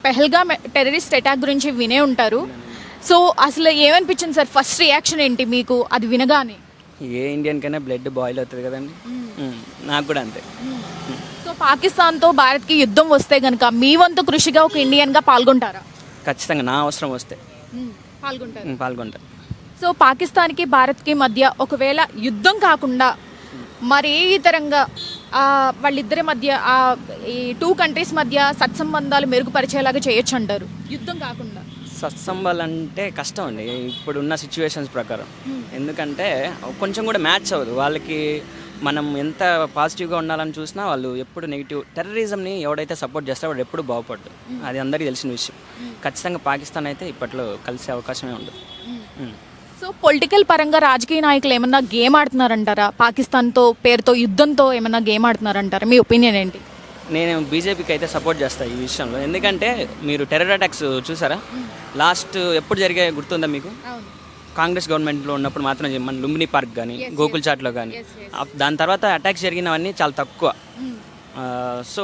Pahalgam terrorist attack గురించి వినే ఉంటారు. సో అసలు ఏమనిపించింది సార్? ఫస్ట్ రియాక్షన్ ఏంటి మీకు అది వినగానే? ఏ ఇండియన్ కైనా బ్లడ్ బాయిల్ అవుతుంది కదండి. నాకు కూడా అంతే. సో పాకిస్తాన్తో భారత్కి యుద్ధం వస్తే కనుక మీ వంతు కృషిగా ఒక ఇండియన్గా పాల్గొంటారా? ఖచ్చితంగా నా అవసరం వస్తే పాల్గొంటా. సో పాకిస్తాన్కి భారత్కి మధ్య ఒకవేళ యుద్ధం కాకుండా మరి ఏ ఇతరంగా వాళ్ళిద్దరి మధ్య ఈ టూ కంట్రీస్ మధ్య సత్సంబంధాలు మెరుగుపరిచేలాగా చేయొచ్చు అంటారు, యుద్ధం కాకుండా? సత్సంబాలు అంటే కష్టం అండి ఇప్పుడున్న సిచ్యువేషన్స్ ప్రకారం. ఎందుకంటే కొంచెం కూడా మ్యాచ్ అవ్వదు వాళ్ళకి. మనం ఎంత పాజిటివ్గా ఉండాలని చూసినా వాళ్ళు ఎప్పుడు నెగిటివ్. టెర్రరిజంని ఎవడైతే సపోర్ట్ చేస్తారో వాడు ఎప్పుడు బాగుపడ్డు, అది అందరికీ తెలిసిన విషయం. ఖచ్చితంగా పాకిస్తాన్ అయితే ఇప్పట్లో కలిసే అవకాశమే ఉండదు. సో పొలిటికల్ పరంగా రాజకీయ నాయకులు ఏమన్నా గేమ్ ఆడుతున్నారంటారా? పాకిస్తాన్తో పేరుతో యుద్ధంతో ఏమన్నా గేమ్ ఆడుతున్నారంటారా? మీ ఒపీనియన్ ఏంటి? నేను బీజేపీకి అయితే సపోర్ట్ చేస్తాను ఈ విషయంలో. ఎందుకంటే మీరు టెర్రర్ అటాక్స్ చూసారా? లాస్ట్ ఎప్పుడు జరిగాయో గుర్తుందా మీకు? కాంగ్రెస్ గవర్నమెంట్లో ఉన్నప్పుడు మాత్రం మన లుంబిని పార్క్ కానీ గోకుల్ చాట్లో కానీ, దాని తర్వాత అటాక్స్ జరిగినవన్నీ చాలా తక్కువ. సో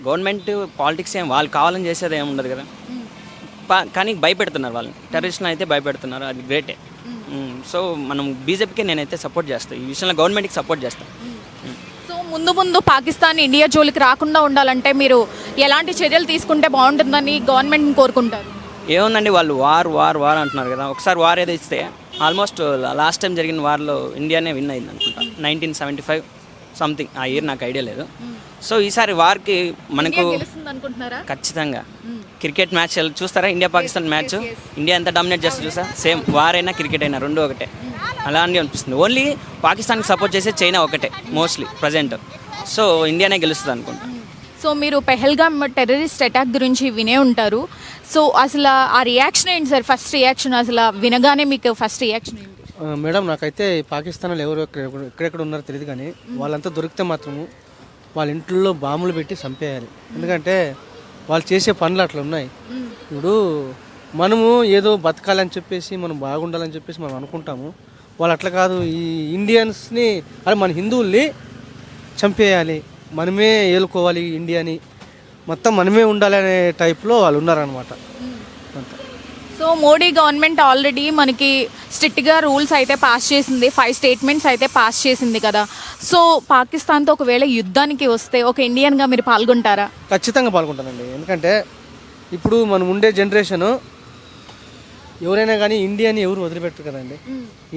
గవర్నమెంట్ పాలిటిక్స్ ఏం వాళ్ళు కావాలని చేసేది ఏమి ఉండదు కదా. కానీ భయపెడుతున్నారు వాళ్ళని, టెర్రరిస్ట్ని అయితే భయపెడుతున్నారు, అది గ్రేటే. సో మనం బీజేపీకి నేనైతే సపోర్ట్ చేస్తాను ఈ విషయంలో, గవర్నమెంట్కి సపోర్ట్ చేస్తాను. సో ముందు పాకిస్తాన్ ఇండియా జోలికి రాకుండా ఉండాలంటే మీరు ఎలాంటి చర్యలు తీసుకుంటే బాగుంటుందని గవర్నమెంట్ని కోరుకుంటారు? ఏముందండి, వాళ్ళు వార్ అంటున్నారు కదా. ఒకసారి వార్ ఏదో ఇస్తే ఆల్మోస్ట్ లాస్ట్ టైం జరిగిన వార్లో ఇండియానే విన్ అయింది అనుకుంటా, 1975 సంథింగ్. ఆ ఇయర్ నాకు ఐడియా లేదు. సో ఈసారి వార్కి మనకు ఖచ్చితంగా క్రికెట్ మ్యాచ్ చూస్తారా? ఇండియా పాకిస్తాన్ మ్యాచ్ ఇండియా ఎంత డామినేట్ చేస్తే చూసా. సేమ్ వార్ అయినా క్రికెట్ అయినా రెండు ఒకటే, అలానే అనిపిస్తుంది. ఓన్లీ పాకిస్తాన్కి సపోర్ట్ చేసే చైనా ఒకటే మోస్ట్లీ ప్రజెంట్. సో ఇండియానే గెలుస్తుంది అనుకుంటా. సో మీరు పెహల్గామ్ టెర్రరిస్ట్ అటాక్ గురించి వినే ఉంటారు. సో అసలు ఆ రియాక్షన్ ఏంటి సార్? ఫస్ట్ రియాక్షన్ అసలు వినగానే మీకు ఫస్ట్ రియాక్షన్ ఏంటి? మేడం, నాకైతే పాకిస్తాన్లో ఎవరు ఎక్కడెక్కడ ఉన్నారో తెలియదు, కానీ వాళ్ళంతా దొరికితే మాత్రము వాళ్ళ ఇంట్లో బాంబులు పెట్టి చంపేయాలి. ఎందుకంటే వాళ్ళు చేసే పనులు అట్లా ఉన్నాయి. ఇప్పుడు మనము ఏదో బతకాలని చెప్పేసి మనం బాగుండాలని చెప్పేసి మనం అనుకుంటాము. వాళ్ళు అట్లా కాదు. ఈ ఇండియన్స్ని, అదే మన హిందువుల్ని చంపేయాలి, మనమే ఏలుకోవాలి ఇండియాని, మొత్తం మనమే ఉండాలి అనే టైప్లో వాళ్ళు ఉన్నారనమాట. సో మోడీ గవర్నమెంట్ ఆల్రెడీ మనకి స్ట్రిక్ట్గా రూల్స్ అయితే పాస్ చేసింది, 5 స్టేట్మెంట్స్ అయితే పాస్ చేసింది కదా. సో పాకిస్తాన్తో ఒకవేళ యుద్ధానికి వస్తే ఒక ఇండియన్గా మీరు పాల్గొంటారా? ఖచ్చితంగా పాల్గొంటానండి. ఎందుకంటే ఇప్పుడు మనం ఉండే జనరేషను ఎవరైనా కానీ ఇండియాని ఎవరు వదిలిపెట్టరు కదండి.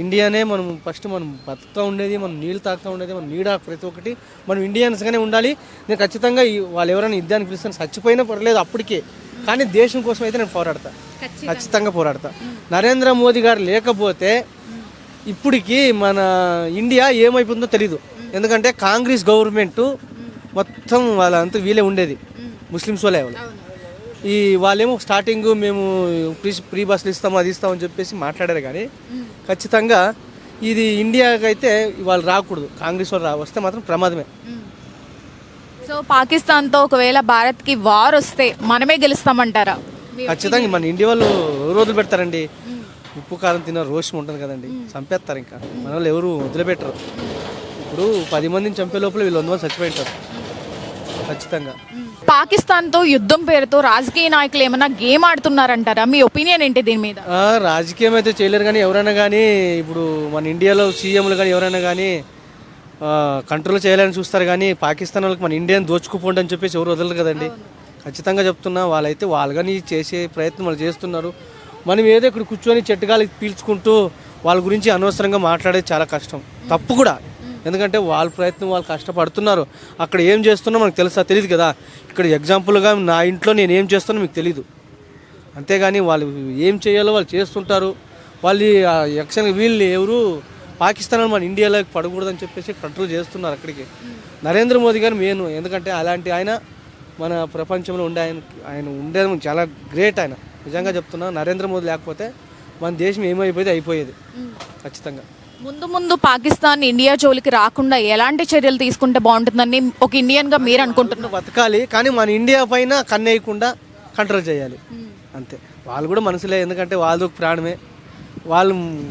ఇండియానే మనం ఫస్ట్ మనం బతుకుతూ ఉండేది, మనం నీళ్ళు తాగుతూ ఉండేది, మనం నీడ ప్రతి ఒక్కటి మనం ఇండియన్స్గానే ఉండాలి. నేను ఖచ్చితంగా వాళ్ళు ఎవరైనా యుద్ధానికి పిలుస్తాను, చచ్చిపోయినా పర్లేదు అప్పటికే, కానీ దేశం కోసం అయితే నేను పోరాడతా, ఖచ్చితంగా పోరాడతా. నరేంద్ర మోదీ గారు లేకపోతే ఇప్పటికి మన ఇండియా ఏమైపోతుందో తెలీదు. ఎందుకంటే కాంగ్రెస్ గవర్నమెంట్ మొత్తం వాళ్ళంతా వీళ్ళే ఉండేది, ముస్లిమ్స్ వాళ్ళే. ఈ వాళ్ళేమో స్టార్టింగ్ మేము ఫ్రీ బస్సులు ఇస్తాము, అది ఇస్తామని చెప్పేసి మాట్లాడారు. కానీ ఖచ్చితంగా ఇది ఇండియాకి అయితే వాళ్ళు రాకూడదు. కాంగ్రెస్ వాళ్ళు వస్తే మాత్రం ప్రమాదమే. సో పాకిస్తాన్తో ఒకవేళ భారత్కి వార్ వస్తే మనమే గెలుస్తామంటారా? ఖచ్చితంగా. మన ఇండియా వాళ్ళు ఎవరు వదిలి పెడతారండి? ఉప్పు కారం తిన్న రోషం ఉంటుంది కదండి, చంపేస్తారు. ఇంకా మన వాళ్ళు ఎవరు వదిలిపెట్టరు. ఇప్పుడు 10 మందిని చంపే లోపల వీళ్ళు 100 మంది చచ్చిపోయింటారు ఖచ్చితంగా. పాకిస్తాన్తో యుద్ధం పేరుతో రాజకీయ నాయకులు ఏమైనా గేమ్ ఆడుతున్నారంటారా? మీ ఒపీనియన్ ఏంటి దీని మీద? రాజకీయం అయితే చేయలేరు, కానీ ఎవరైనా కానీ ఇప్పుడు మన ఇండియాలో సీఎంలు కానీ ఎవరైనా కానీ కంట్రోల్ చేయాలని చూస్తారు. కానీ పాకిస్తాన్ వాళ్ళకి మన ఇండియాని దోచుకుపోండి అని చెప్పేసి ఎవరు వదలరు కదండి. ఖచ్చితంగా చెప్తున్నా, వాళ్ళైతే వాళ్ళు కానీ చేసే ప్రయత్నం వాళ్ళు చేస్తున్నారు. మనం ఏదో ఇక్కడ కూర్చొని చెట్టుగాలి పీల్చుకుంటూ వాళ్ళ గురించి అనవసరంగా మాట్లాడేది చాలా కష్టం, తప్పు కూడా. ఎందుకంటే వాళ్ళ ప్రయత్నం వాళ్ళు కష్టపడుతున్నారు. అక్కడ ఏం చేస్తున్నా మనకు తెలియదు కదా. ఇక్కడ ఎగ్జాంపుల్గా నా ఇంట్లో నేను ఏం చేస్తున్నా మీకు తెలీదు. అంతేగాని వాళ్ళు ఏం చేయాలో వాళ్ళు చేస్తుంటారు. వాళ్ళు యాక్చువల్గా వీళ్ళు ఎవరు పాకిస్తాన్ మన ఇండియాలోకి పడకూడదని చెప్పేసి కంట్రోల్ చేస్తున్నారు అక్కడికి. నరేంద్ర మోదీ గారు మెయిన్. ఎందుకంటే అలాంటి ఆయన మన ప్రపంచంలో ఆయన ఉండేది చాలా గ్రేట్. ఆయన నిజంగా చెప్తున్నా, నరేంద్ర మోదీ లేకపోతే మన దేశం ఏమైపోయేది అయిపోయేది ఖచ్చితంగా. ముందు పాకిస్తాన్ ఇండియా జోలికి రాకుండా ఎలాంటి చర్యలు తీసుకుంటే బాగుంటుందని ఒక ఇండియన్గా మీరు అనుకుంటున్నారు? బతకాలి, కానీ మన ఇండియా పైన కన్నేయకుండా కంట్రోల్ చేయాలి అంతే. వాళ్ళు కూడా మనసులే, ఎందుకంటే వాళ్ళది ఒక ప్రాణమే.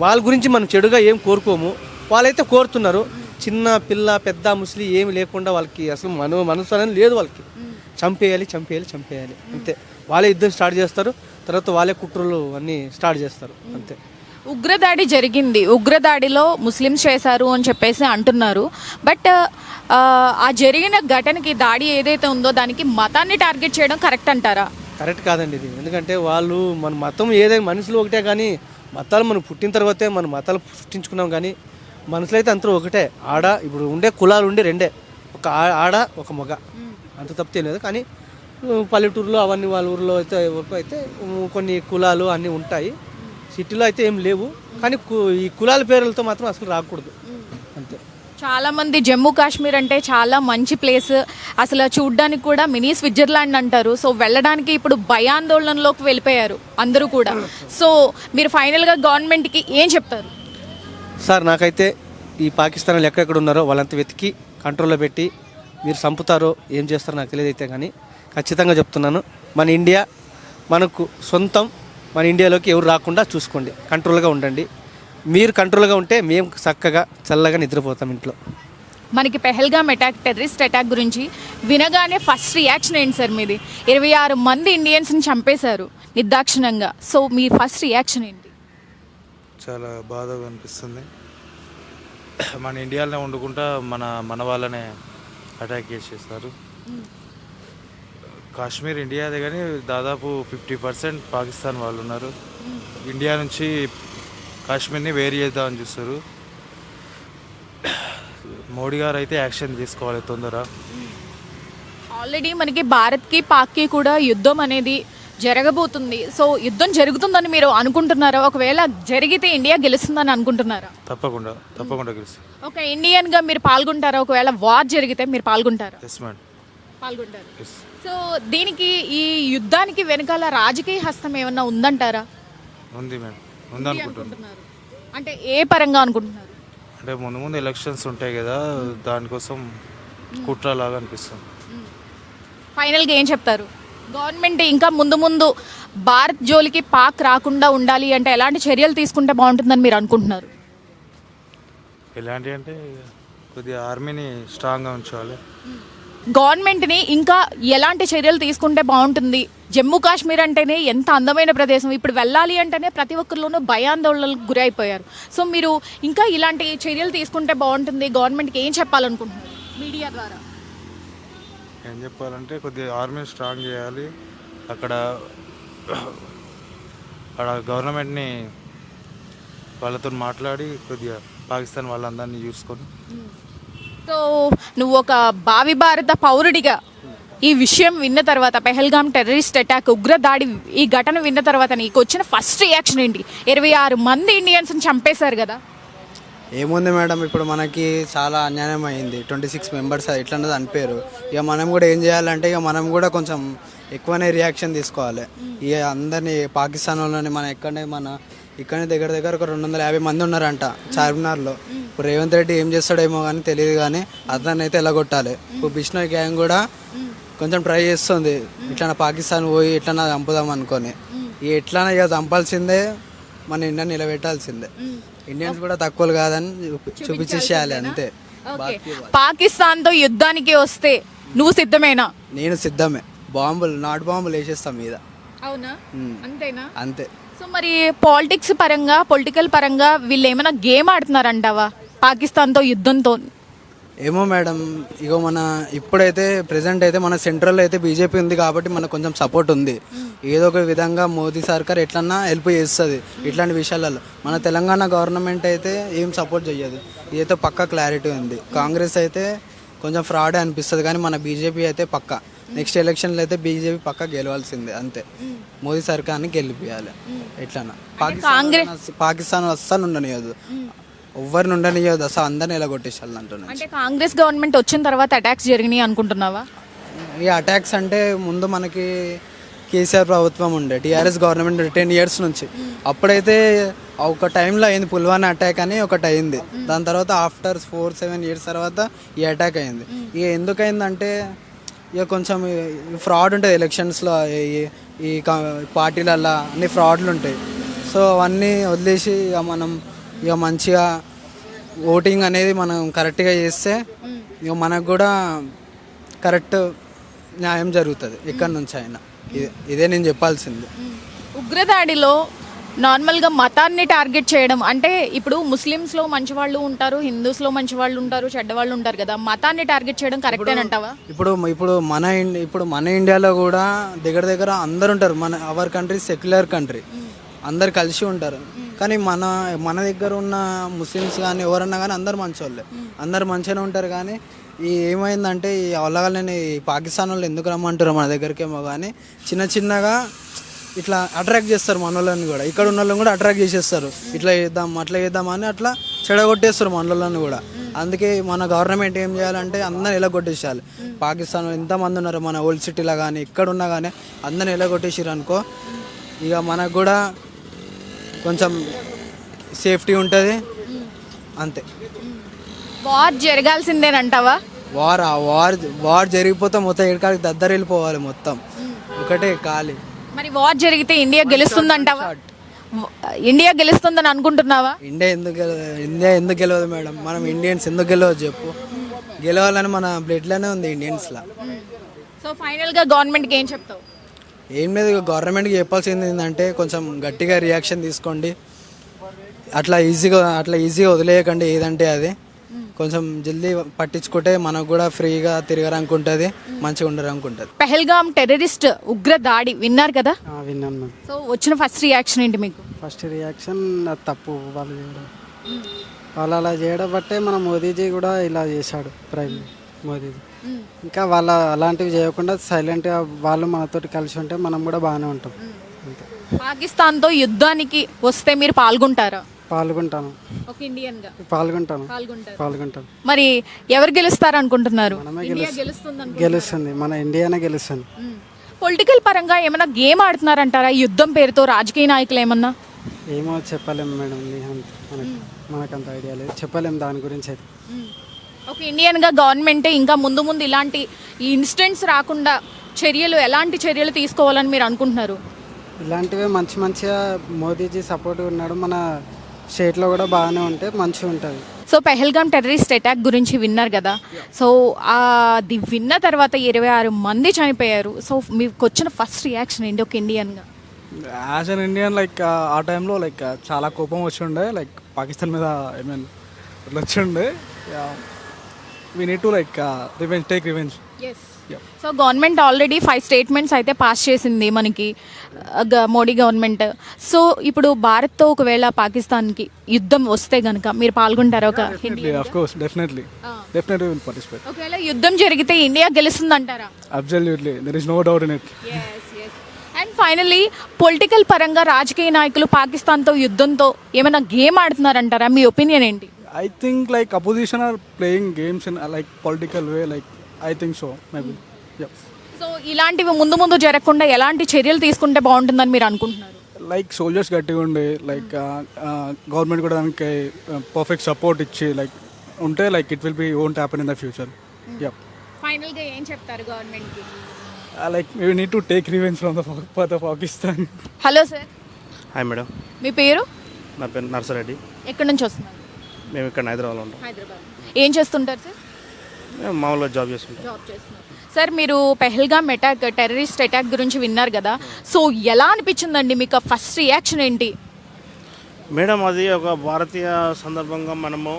వాళ్ళ గురించి మనం చెడుగా ఏం కోరుకోము, వాళ్ళైతే కోరుతున్నారు. చిన్న పిల్ల పెద్ద ముస్లిం ఏమి లేకుండా వాళ్ళకి అసలు మనసు అనేది లేదు. వాళ్ళకి చంపేయాలి అంతే. వాళ్ళే యుద్ధం స్టార్ట్ చేస్తారు, తర్వాత వాళ్ళే కుట్రలు అన్నీ స్టార్ట్ చేస్తారు అంతే. ఉగ్రదాడి జరిగింది, ఉగ్రదాడిలో ముస్లిమ్స్ చేశారు అని చెప్పేసి అంటున్నారు. బట్ ఆ జరిగిన ఘటనకి దాడి ఏదైతే ఉందో దానికి మతాన్ని టార్గెట్ చేయడం కరెక్ట్ అంటారా? కరెక్ట్ కాదండి ఇది. ఎందుకంటే వాళ్ళు మన మతం ఏదైనా మనుషులు ఒకటే, కానీ మతాలు మనం పుట్టిన తర్వాతే మన మతాలు సృష్టించుకున్నాం, కానీ మనుషులు అయితే అందరూ ఒకటే. ఇప్పుడు ఉండే కులాలు ఉండే రెండే, ఒక ఆడ ఒక మగ, అంత తప్పితే లేదు. కానీ పల్లెటూరులో అవన్నీ వాళ్ళ ఊర్లో అయితే వరకు అయితే కొన్ని కులాలు అన్నీ ఉంటాయి, సిటీలో అయితే ఏం లేవు. కానీ ఈ కులాల పేర్లతో మాత్రం అసలు రాకూడదు అంతే. చాలా మంది జమ్మూ కాశ్మీర్ అంటే చాలా మంచి ప్లేస్, అసలు చూడ్డానికి కూడా మినీ స్విట్జర్లాండ్ అంటారు. సో వెళ్ళడానికి ఇప్పుడు భయాందోళనలోకి వెళ్ళిపోయారు అందరూ కూడా. సో మీరు ఫైనల్గా గవర్నమెంట్కి ఏం చెప్తారు? సార్ నాకైతే ఈ పాకిస్తాన్లో ఎక్కడెక్కడ ఉన్నారో వాళ్ళంతా వెతికి కంట్రోల్లో పెట్టి మీరు చంపుతారో ఏం చేస్తారో నాకు తెలియదు అయితే, కానీ ఖచ్చితంగా చెప్తున్నాను, మన ఇండియా మనకు సొంతం. మన ఇండియాలోకి ఎవరు రాకుండా చూసుకోండి, కంట్రోల్గా ఉండండి. మీరు కంట్రోల్గా ఉంటే మేము చక్కగా చల్లగా నిద్రపోతాం ఇంట్లో. మనకి పెహల్గామ్ అటాక్, టెర్రరిస్ట్ అటాక్ గురించి వినగానే ఫస్ట్ రియాక్షన్ ఏంటి సార్ మీది? 26 మంది ఇండియన్స్ని చంపేశారు నిర్దాక్షిణ్యంగా. సో మీ ఫస్ట్ రియాక్షన్ ఏంటి? చాలా బాధగా అనిపిస్తుంది. మన ఇండియాలోనే వండుకుంటా మన వాళ్ళనే అటాక్ చేసేస్తారు. కాశ్మీర్ ఇండియాదే, కానీ దాదాపు 50% పాకిస్తాన్ వాళ్ళు ఉన్నారు. ఇండియా నుంచి కాశ్మీర్ని వేరు చేద్దామని చూస్తారు. మోడీ గారు అయితే యాక్షన్ తీసుకోవాలి తొందర. ఆల్రెడీ మనకి భారత్కి పాక్కి కూడా యుద్ధం అనేది జరగబోతుంది. సో యుద్ధం జరుగుతుందని మీరు అనుకుంటున్నారా? ఒకవేళ జరిగితే ఇండియా గెలుస్తుందని అనుకుంటున్నారా? తప్పకుండా గెలుస్తుంది. ఒక ఇండియన్గా మీరు పాల్గొంటారా? ఒకవేళ వార్ జరిగితే మీరు పాల్గొంటారా? ఎస్ మేడం, పాల్గొంటారు. సో దీనికి, ఈ యుద్ధానికి వెనకాల రాజకీయ హస్తం ఏమన్నా ఉందంటారా? ఉంది మేడం, ఉంది అనుకుంటున్నారు. అంటే ఏ పరంగా అనుకుంటున్నారు? అంటే ముందు ఎలక్షన్స్ ఉంటాయి కదా, దానికోసం కుట్రలాగా అనిపిస్తుంది. ఫైనల్గా ఏం చెప్తారు? గవర్నమెంట్ ఇంకా ముందు భారత్ జోలికి పాక్ రాకుండా ఉండాలి అంటే ఎలాంటి చర్యలు తీసుకుంటే బాగుంటుందని మీరు అనుకుంటున్నారు? ఎలాంటి అంటే కొద్దిగా ఆర్మీని స్ట్రాంగ్గా ఉంచాలి. గవర్నమెంట్ని ఇంకా ఎలాంటి చర్యలు తీసుకుంటే బాగుంటుంది? జమ్మూ కాశ్మీర్ అంటేనే ఎంత అందమైన ప్రదేశం, ఇప్పుడు వెళ్ళాలి అంటేనే ప్రతి ఒక్కరిలోనూ భయాందోళనలకు గురైపోయారు. సో మీరు ఇంకా ఇలాంటి చర్యలు తీసుకుంటే బాగుంటుంది, గవర్నమెంట్కి ఏం చెప్పాలనుకుంటున్నారు మీడియా ద్వారా? ఏం చెప్పాలంటే కొద్దిగా ఆర్మీని స్ట్రాంగ్ చేయాలి. అక్కడ గవర్నమెంట్ని వాళ్ళతో మాట్లాడి కొద్దిగా పాకిస్తాన్ వాళ్ళందరినీ చూసుకొని. సో నువ్వు ఒక భావి భారత పౌరుడిగా ఈ విషయం విన్న తర్వాత, పెహల్గామ్ టెర్రరిస్ట్ అటాక్, ఉగ్రదాడి, ఈ ఘటన విన్న తర్వాత నీకు వచ్చిన ఫస్ట్ రియాక్షన్ ఏంటి? 26 మంది ఇండియన్స్ని చంపేశారు కదా. ఏముంది మేడం, ఇప్పుడు మనకి చాలా అన్యాయం అయింది. 26 మెంబర్స్ ఇట్లన్నది అనిపారు. ఇక మనం కూడా ఏం చేయాలంటే, ఇక మనం కూడా కొంచెం ఎక్కువనే రియాక్షన్ తీసుకోవాలి. ఇక అందరినీ పాకిస్తాన్ వాళ్ళని ఇక్కడనే దగ్గర ఒక 250 మంది ఉన్నారంట చార్మినార్లో. ఇప్పుడు రేవంత్ రెడ్డి ఏం చేస్తాడేమో కానీ తెలియదు, కానీ అతన్ని అయితే ఎలాగొట్టాలి. ఇప్పుడు బిష్ణోయ్ గ్యాంగ్ కూడా కొంచెం ట్రై చేస్తుంది, ఇట్లా పాకిస్తాన్ పోయి ఇట్లా చంపుదాం అనుకొని. ఎట్లా ఇక చంపాల్సిందే, మన ఇండియా నిలబెట్టాల్సిందే. ఇండియన్స్ కూడా తక్కువ కాదని చూపించేసేయాలి అంతే. పాకిస్తాన్తో యుద్ధానికి వస్తే నువ్వు సిద్ధమేనా? నేను సిద్ధమే. నాటు బాంబులు వేసేస్తాం మీద. అవునా? అంతేనా? అంతే. సో మరి పొలిటికల్ పరంగా వీళ్ళు ఏమైనా గేమ్ ఆడుతున్నారంటావా పాకిస్తాన్తో యుద్ధంతో? ఏమో మేడం, ఇగో ఇప్పుడైతే ప్రెసెంట్ అయితే మన సెంట్రల్ అయితే బీజేపీ ఉంది కాబట్టి మనకు కొంచెం సపోర్ట్ ఉంది. ఏదో ఒక విధంగా మోదీ సర్కార్ ఎట్లన్నా హెల్ప్ చేస్తుంది ఇట్లాంటి విషయాలలో. మన తెలంగాణ గవర్నమెంట్ అయితే ఏం సపోర్ట్ చేయదు, ఇదైతే పక్కా క్లారిటీ ఉంది. కాంగ్రెస్ అయితే కొంచెం ఫ్రాడే అనిపిస్తుంది, కానీ మన బీజేపీ అయితే పక్కా. నెక్స్ట్ ఎలక్షన్లో అయితే బీజేపీ పక్కా గెలవాల్సిందే అంతే. మోదీ సర్కార్ని గెలిపియాలి ఎట్లన్నా. పాకిస్తాన్ అస్సలు ఉండనియదు, ఎవరిని ఉండనియదు, అసలు అందరిని ఎలా కొట్టేసాలి అంటున్నాను. అంటే కాంగ్రెస్ గవర్నమెంట్ వచ్చిన తర్వాత అటాక్స్ జరిగినాయి అనుకుంటున్నావా? ఈ అటాక్స్ అంటే ముందు మనకి కేసీఆర్ ప్రభుత్వం ఉండే, టీఆర్ఎస్ గవర్నమెంట్ 10 years నుంచి. అప్పుడైతే ఒక టైంలో అయింది పుల్వానా అటాక్ అని ఒకటి అయింది. దాని తర్వాత ఆఫ్టర్ 4-7 years తర్వాత ఈ అటాక్ అయింది. ఇక ఎందుకయిందంటే ఇక కొంచెం ఫ్రాడ్ ఉంటుంది ఎలక్షన్స్లో, ఈ పార్టీలల్లో అన్ని ఫ్రాడ్లు ఉంటాయి. సో అవన్నీ వదిలేసి ఇక మంచిగా ఓటింగ్ అనేది మనం కరెక్ట్గా చేస్తే ఇక మనకు కూడా కరెక్ట్ న్యాయం జరుగుతుంది ఎక్కడి నుంచి అయినా. ఇదే నేను చెప్పాల్సింది. ఉగ్రదాడిలో నార్మల్గా మతాన్ని టార్గెట్ చేయడం అంటే ఇప్పుడు ముస్లిమ్స్లో మంచి వాళ్ళు ఉంటారు, హిందూస్లో మంచి వాళ్ళు ఉంటారు, చెడ్డవాళ్ళు ఉంటారు కదా, మతాన్ని టార్గెట్ చేయడం కరెక్టేనంటావా? ఇప్పుడు మన ఇండియాలో కూడా దగ్గర దగ్గర అందరు ఉంటారు. అవర్ కంట్రీ సెక్యులర్ కంట్రీ, అందరు కలిసి ఉంటారు. కానీ మన దగ్గర ఉన్న ముస్లిమ్స్ కానీ ఎవరన్నా కానీ అందరు మంచోళ్ళే, అందరు మంచిగానే ఉంటారు. కానీ ఏమైందంటే ఈ అవలగాలని పాకిస్తాన్ వాళ్ళు ఎందుకు రమ్మంటారు మన దగ్గరికేమో కానీ చిన్నగా ఇట్లా అట్రాక్ట్ చేస్తారు మన వాళ్ళని కూడా, ఇక్కడ ఉన్న వాళ్ళని కూడా అట్రాక్ట్ చేసేస్తారు. ఇట్లా చేద్దాం అట్లా చేద్దాం అని అట్లా చెడగొట్టేస్తారు మన వాళ్ళని కూడా. అందుకే మన గవర్నమెంట్ ఏం చేయాలంటే అందరిని ఎలా కొట్టేసేయాలి. పాకిస్తాన్ ఎంతమంది ఉన్నారు మన ఓల్డ్ సిటీలో కానీ ఇక్కడ ఉన్నా కానీ అందరిని ఎలా కొట్టేసారు అనుకో, ఇక మనకు కూడా కొంచెం సేఫ్టీ ఉంటుంది. అంతే. వార్ జరగాల్సిందేనంటావా? వార్ జరిగిపోతే మొత్తం ఎక్కడికి దద్దరు వెళ్ళిపోవాలి, మొత్తం ఒకటే ఖాళీ. మరి వార్ జరిగితే ఇండియా గెలుస్తుందంటావా? ఇండియా గెలుస్తుందని అనుకుంటున్నావా? ఇండియా ఎందుకు గెలవదు మేడం? మనం ఇండియన్స్ ఎందుకు గెలవదు చెప్పు? గెలవాలని మన బ్లడ్లోనే ఉంది ఇండియన్స్లో. సో ఫైనల్గా గవర్నమెంట్కి ఏం చెప్తావు? ఏం లేదు, గవర్నమెంట్కి చెప్పాల్సింది ఏంటంటే కొంచెం గట్టిగా రియాక్షన్ తీసుకోండి. అట్లా ఈజీగా వదిలేయకండి. ఏదంటే అది కొంచెం జల్దీ పట్టించుకుంటే మనకు కూడా ఫ్రీగా తిరగడానికి ఉంటుంది, మంచిగా ఉండడానికి ఉంటుంది. పెహల్గాం టెర్రరిస్ట్ ఉగ్ర దాడి విన్నారు కదా? విన్నాను మ్యామ్. సో వచ్చిన ఫస్ట్ రియాక్షన్ ఏంటి మీకు? ఫస్ట్ రియాక్షన్ అది తప్పు వాళ్ళు చేయడం. వాళ్ళు అలా చేయడం బట్టే మన మోదీజీ కూడా ఇలా చేశాడు, ప్రైమ్ మోదీజీ. ఇంకా వాళ్ళ అలాంటివి చేయకుండా సైలెంట్గా వాళ్ళు మనతోటి కలిసి ఉంటే మనం కూడా బాగానే ఉంటాం. అంతే. పాకిస్తాన్తో యుద్ధానికి వస్తే మీరు పాల్గొంటారా? పాల్గొంటాను. ఒక ఇండియన్ గా పాల్గొంటాను. మరి ఎవరు గెలుస్తారు అనుకుంటున్నారు? మనమే గెలుస్తుంది. గెలుస్తుంది, మన ఇండియానే గెలుస్తుంది. పొలిటికల్ పరంగా ఏమైనా గేమ్ ఆడుతున్నారంటారా యుద్ధం పేరుతో రాజకీయ నాయకులు ఏమన్నా? ఏమో చెప్పలేము మేడం, మనకంత ఐడియా లేదు, చెప్పలేము దాని గురించి అయితే. ఒక ఇండియన్ గా గవర్నమెంట్ ఇంకా ముందు ఇలాంటి ఈ ఇన్సిడెంట్స్ రాకుండా ఎలాంటి చర్యలు తీసుకోవాలని మీరు అనుకుంటున్నారు? ఇలాంటివే మంచిగా మోదీజీ సపోర్ట్ ఉన్నాడు, మన స్టేట్లో కూడా బాగానే ఉంటే మంచిగా ఉంటుంది. సో పెహల్గాం టెర్రరిస్ట్ అటాక్ గురించి విన్నారు కదా. సో అది విన్న తర్వాత 26 మంది చనిపోయారు. సో మీకు వచ్చిన ఫస్ట్ రియాక్షన్ ఏంటి ఒక ఇండియన్గా? యాజ్ అన్ ఇండియన్ ఆ టైంలో చాలా కోపం వచ్చి ఉండే, పాకిస్తాన్ మీద ఇట్లా వచ్చి ఉండే. We need to take revenge. So government already 5 statements అయితే పాస్ చేసింది మనకి మోడీ గవర్నమెంట్. సో ఇప్పుడు భారత్తో ఒకవేళ పాకిస్తాన్కి యుద్ధం వస్తే గనక మీరు పాల్గొంటారా? ఒకవేళ యుద్ధం జరిగితే ఇండియా గెలుస్తుందంటారా? Absolutely, there is no doubt in it. And finally political పరంగా రాజకీయ నాయకులు పాకిస్తాన్తో యుద్ధంతో ఏమైనా గేమ్ ఆడుతున్నారంటారా? మీ ఒపీనియన్ ఏంటి? I think opposition are playing games in political way, I think so, maybe. Yeah. So ఇలాంటివి ముందు జరగకుండా ఎలాంటి చర్యలు తీసుకుంటే బాగుంటుందని మీరు అనుకుంటున్నారు? సోల్జర్స్ గట్టిగా ఉండి గవర్నమెంట్ కూడా దానికి పర్ఫెక్ట్ సపోర్ట్ ఇచ్చి ఉంటే it will be won't happen in the future. Yeah. ఫైనల్గా ఏం చెప్తారు గవర్నమెంట్కి? we need to take revenge from the Pakistan. Hello sir. Hi madam. మీ పేరు? నా పేరు నర్సరెడ్డి. ఎక్కడి నుంచి వస్తున్నారు? మేము ఇక్కడ హైదరాబాద్లో ఉంటాం. హైదరాబాద్. ఏం చేస్తుంటారు సార్? మేము మామూలుగా జాబ్ చేస్తుంటాం. సార్ మీరు పెహల్గాం టెర్రరిస్ట్ అటాక్ గురించి విన్నారు కదా. సో ఎలా అనిపించిందండి మీకు? ఫస్ట్ రియాక్షన్ ఏంటి? మేడం, అది ఒక భారతీయ సందర్భంగా మనము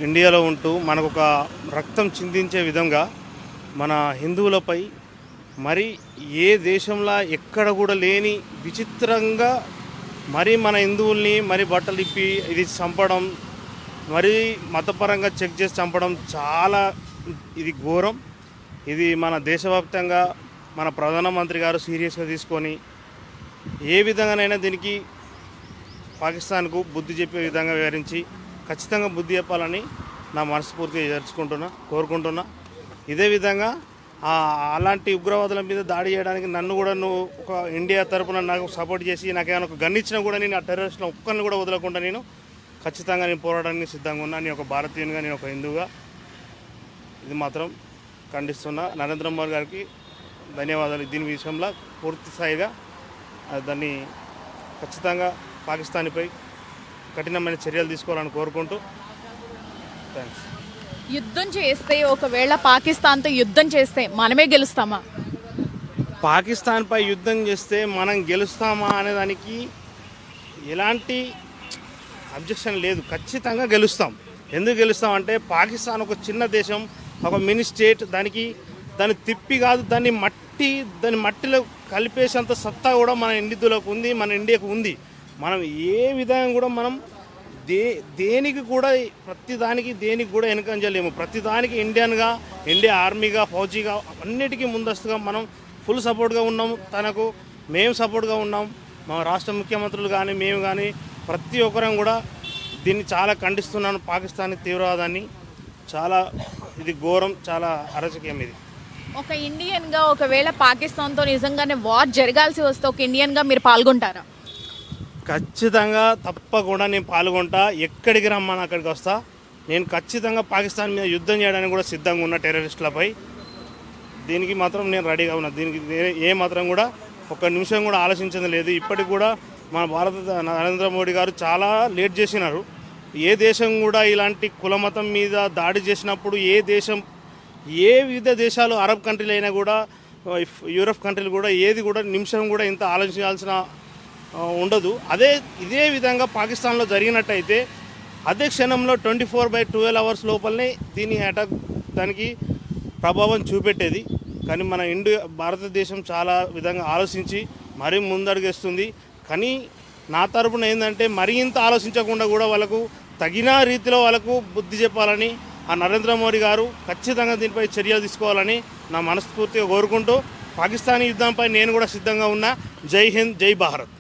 ఇండియాలో ఉంటూ మనకు ఒక రక్తం చిందించే విధంగా మన హిందువులపై మరి ఏ దేశంలో ఎక్కడ కూడా లేని విచిత్రంగా మరి మన హిందువుల్ని మరి బట్టలు ఇప్పి ఇది చంపడం, మరి మతపరంగా చెక్ చేసి చంపడం చాలా ఇది ఘోరం. ఇది మన దేశవ్యాప్తంగా మన ప్రధానమంత్రి గారు సీరియస్గా తీసుకొని ఏ విధంగానైనా దీనికి పాకిస్తాన్కు బుద్ధి చెప్పే విధంగా వివరించి ఖచ్చితంగా బుద్ధి చెప్పాలని నా మనస్ఫూర్తిగా కోరుకుంటున్నా. ఇదే విధంగా అలాంటి ఉగ్రవాదుల మీద దాడి చేయడానికి నన్ను కూడా నువ్వు ఒక ఇండియా తరపున నాకు సపోర్ట్ చేసి నాకేమైనా ఒక గన్ ఇచ్చినా కూడా నేను ఆ టెర్రరిస్ట్లను ఒక్కరిని కూడా వదలకుండా నేను ఖచ్చితంగా పోరాడడానికి సిద్ధంగా ఉన్నా. నేను ఒక భారతీయునిగా, నేను ఒక హిందువుగా ఇది మాత్రం ఖండిస్తున్నా. నరేంద్ర మోదీ గారికి ధన్యవాదాలు. దీని విషయంలో పూర్తి స్థాయిగా దాన్ని ఖచ్చితంగా పాకిస్తాన్పై కఠినమైన చర్యలు తీసుకోవాలని కోరుకుంటూ థ్యాంక్స్. యుద్ధం చేస్తే ఒకవేళ పాకిస్తాన్తో యుద్ధం చేస్తే మనమే గెలుస్తామా? పాకిస్తాన్పై యుద్ధం చేస్తే మనం గెలుస్తామా అనే దానికి ఎలాంటి అబ్జెక్షన్ లేదు. ఖచ్చితంగా గెలుస్తాం. ఎందుకు గెలుస్తాం అంటే పాకిస్తాన్ ఒక చిన్న దేశం, ఒక మినీ స్టేట్. దాన్ని తిప్పి కాదు, దాన్ని మట్టిలో కలిపేసేంత సత్తా కూడా మన ఇండియాకు ఉంది, మన ఇండియాకు ఉంది. మనం ఏ విధంగా కూడా మనం దేనికి కూడా దేనికి కూడా వెనకంజలేము. ప్రతిదానికి ఇండియా ఆర్మీగా, ఫౌజీగా అన్నిటికీ ముందస్తుగా మనం ఫుల్ సపోర్ట్గా ఉన్నాము. తనకు మేము సపోర్ట్గా ఉన్నాం. మా రాష్ట్ర ముఖ్యమంత్రులు కానీ మేము కానీ ప్రతి ఒక్కరం కూడా దీన్ని చాలా ఖండిస్తున్నాను. పాకిస్తాన్ తీవ్రవాదాన్ని చాలా ఇది ఘోరం, చాలా అరచకం ఇది. ఒక ఇండియన్గా ఒకవేళ పాకిస్తాన్తో నిజంగానే వార్ జరగాల్సి వస్తే ఒక ఇండియన్గా మీరు పాల్గొంటారా? ఖచ్చితంగా తప్పకుండా నేను పాల్గొంటా. ఎక్కడికి రమ్మని అక్కడికి వస్తా. నేను ఖచ్చితంగా పాకిస్తాన్ మీద యుద్ధం చేయడానికి కూడా సిద్ధంగా ఉన్న టెర్రరిస్టులపై. దీనికి మాత్రం నేను రెడీగా ఉన్నా. దీనికి ఏ మాత్రం కూడా ఒక్క నిమిషం కూడా ఆలోచించడం లేదు. ఇప్పటికి కూడా మన నరేంద్ర మోడీ గారు చాలా లేట్ చేసినారు. ఏ దేశం కూడా ఇలాంటి కులమతం మీద దాడి చేసినప్పుడు ఏ వివిధ దేశాలు అరబ్ కంట్రీలు అయినా కూడా యూరప్ కంట్రీలు కూడా ఏది కూడా నిమిషం కూడా ఇంత ఆలోచించాల్సిన ఉండదు. ఇదే విధంగా పాకిస్తాన్లో జరిగినట్టయితే అదే క్షణంలో 24/12 అవర్స్ లోపలనే దీని దానికి ప్రభావం చూపెట్టేది. కానీ మన భారతదేశం చాలా విధంగా ఆలోచించి మరీ ముందడుగేస్తుంది. కానీ నా తరపున ఏంటంటే మరీ ఇంత ఆలోచించకుండా కూడా వాళ్ళకు తగిన రీతిలో వాళ్ళకు బుద్ధి చెప్పాలని ఆ నరేంద్ర మోడీ గారు ఖచ్చితంగా దీనిపై చర్యలు తీసుకోవాలని నా మనస్ఫూర్తిగా కోరుకుంటూ పాకిస్తానీ యుద్ధంపై నేను కూడా సిద్ధంగా ఉన్నా. జై హింద్, జై భారత్.